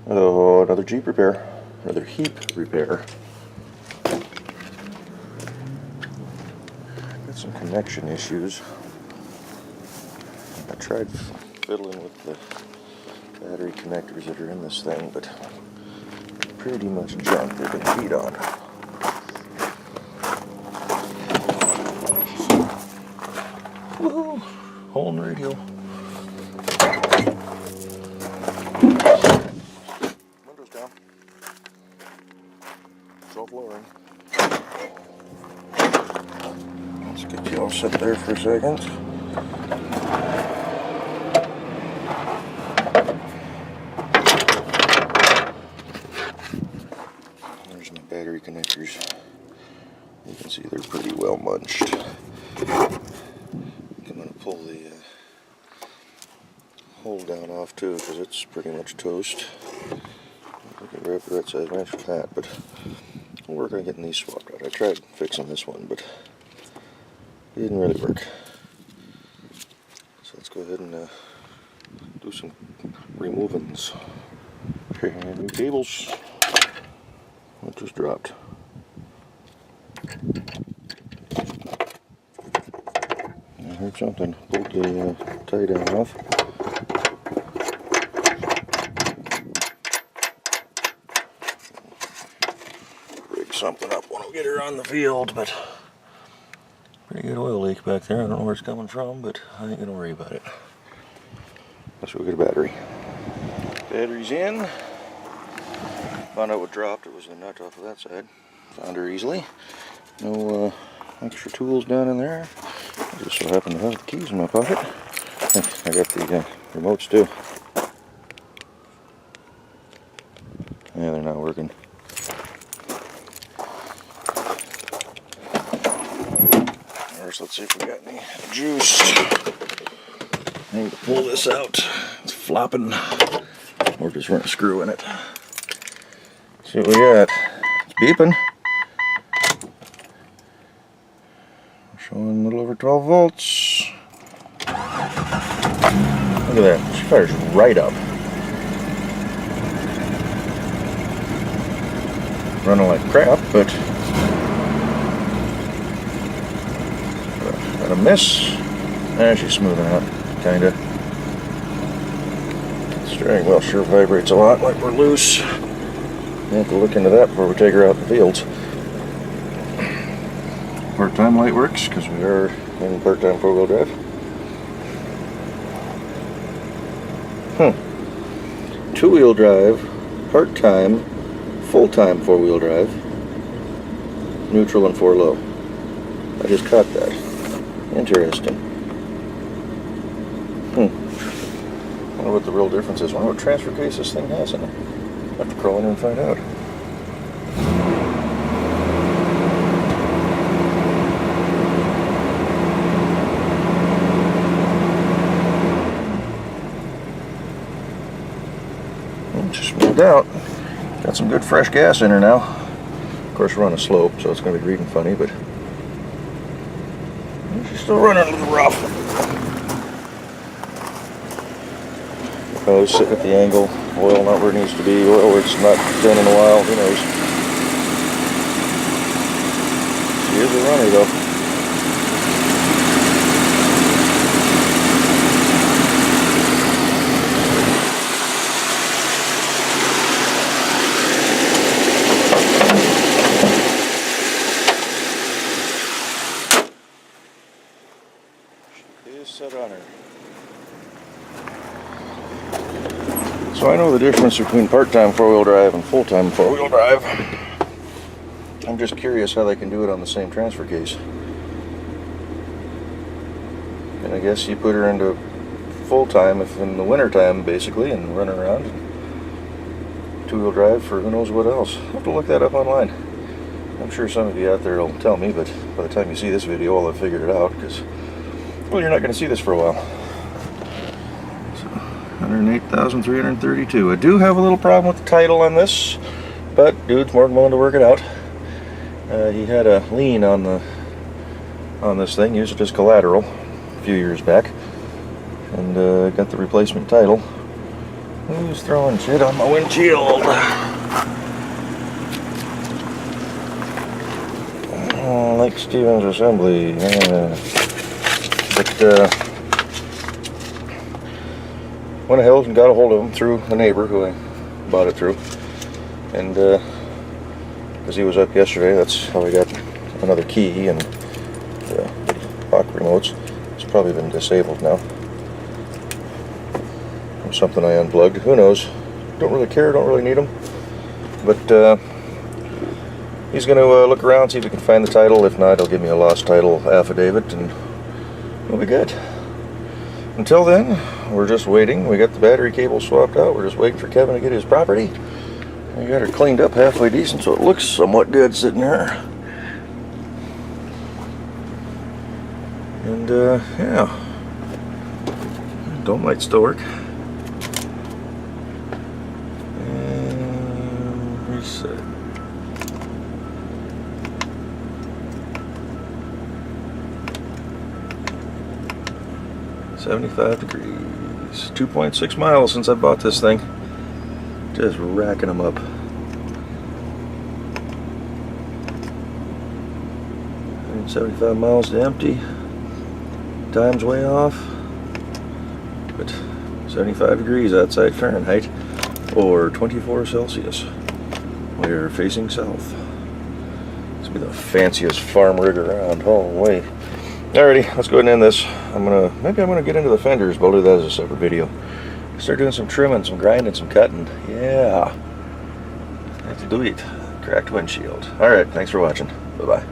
Oh, another Jeep repair. Another Heep repair. Got some connection issues. I tried fiddling with the battery connectors that are in this thing, but pretty much junk. They've been beat on. Woohoo! Hole in the radio. Windows down. Self-lowering. Let's get you all set there for a second. There's my battery connectors. You can see they're pretty well munched. I'm going to pull the hole down off too, because it's pretty much toast. We can wrap that size wrench with that, but we'll work on getting these swapped out. I tried fixing this one, but it didn't really work. So let's go ahead and do some removings. Okay, new cables. What just dropped? I heard something. Pulled the tie down off. Rig something up when we get her on the field, but pretty good oil leak back there. I don't know where it's coming from, but I ain't gonna worry about it. Let's go get a battery. Battery's in. Found out what dropped. It was the nut off of that side. Found her easily. No extra tools down in there. I just so happen to have the keys in my pocket. I got the remotes too. Yeah, they're not working. First, let's see if we got any juice. I need to pull this out. It's flopping. Or just run a screw in it. See what we got. It's beeping. Showing a little over 12 volts. Look at that. She fires right up. Running like crap, but got a miss. She's smoothing out, kinda. Steering wheel sure vibrates a lot, like we're loose. We have to look into that before we take her out in the fields. Part-time light works because we are in part-time four-wheel drive. Two-wheel drive, part-time, full-time four-wheel drive, neutral and four low. I just caught that. Interesting. Wonder what the real difference is. Wonder what transfer case this thing has in it. Have to crawl in and find out. Just moved out. Got some good fresh gas in her now. Of course, we're on a slope, so it's going to be reading funny, but she's still running a little rough. Hose sitting at the angle, oil not where it needs to be, oil where it's not been in a while, who knows. She is a runner though. She is set on her. So I know the difference between part-time four-wheel drive and full-time four-wheel drive. I'm just curious how they can do it on the same transfer case. And I guess you put her into full-time if in the winter-time, basically, and run around. Two-wheel drive for who knows what else. I'll have to look that up online. I'm sure some of you out there will tell me, but by the time you see this video, I'll have figured it out, because, well, you're not going to see this for a while. 108,332. I do have a little problem with the title on this, but dude's more than willing to work it out. He had a lien on this thing, used it as collateral a few years back, and got the replacement title. Who's throwing shit on my windshield? Lake Stevens Assembly. Went ahead and got a hold of him through a neighbor who I bought it through. And because he was up yesterday, that's how I got another key and the lock remotes. It's probably been disabled now. From something I unplugged. Who knows? Don't really care, don't really need them. But he's going to look around, see if he can find the title. If not, he'll give me a lost title affidavit and we'll be good. Until then, we're just waiting. We got the battery cable swapped out. We're just waiting for Kevin to get his property. We got her cleaned up halfway decent, so it looks somewhat good sitting there. And yeah, dome light still work. And reset. $75 degrees. 2.6 miles since I bought this thing. Just racking them up. 175 miles to empty. Time's way off. But 75 degrees outside Fahrenheit, or 24 Celsius. We're facing south. This will be the fanciest farm rig around. Holy way. Alrighty, let's go ahead and end this. Maybe I'm gonna get into the fenders, but I'll do that as a separate video. Start doing some trimming, some grinding, some cutting. Yeah. Let's do it. Cracked windshield. Alright, thanks for watching. Bye-bye.